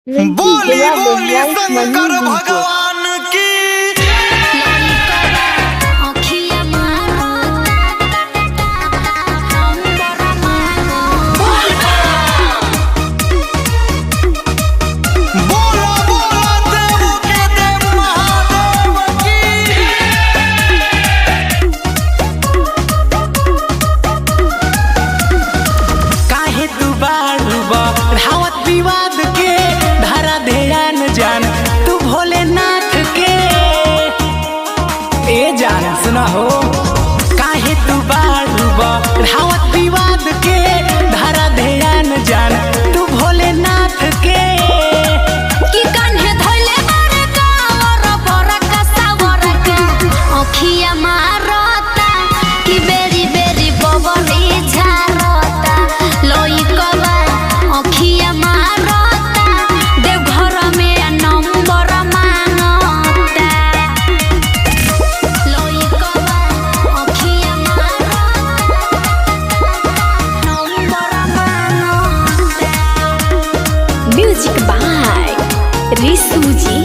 बोली बोली शंकर भगवान की। बोला बोला देव के देव महादेव की। काहे तू बाड़ूबा रावत विवाद के धरा ध्यान जान तू भोलेनाथ के। ए जान सुना हो, काहे तू बाड़ूबा रावत विवाद के धरा ध्यान जान तू भोलेनाथ के। कि कान्हे धइले बारे कावर बरक सावरक अखिया मारता कि बेरी बेरी बबली झारता लइकवा अखिया मारता देवघर में नंबर मांगता लइकवा अखिया मारता नंबर मांगता। म्यूजिक बाय रिसू जी।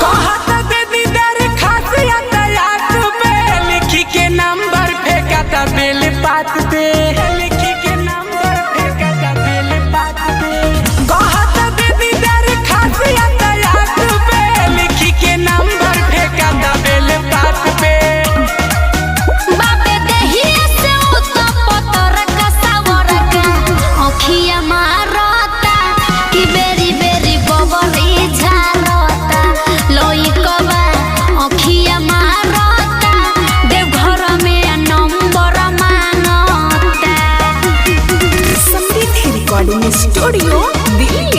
कहत दे दीदार खासियत याद पे लिखी के नंबर फेंकता बेल पात पे। लिखी के नंबर फेंकता बेल पात पे। कहत दे दीदार खासियत याद पे लिखी के नंबर फेंकता बेल पात पे। बाबे देहिया से उतो पतरक सावरक अखिया मारता कि बेरी बेरी बबली झारता लइकवा अखिया मारता देवघर में नंबर मांगता। समृद्धि रिकॉर्डिंग स्टूडियो दिल्ली।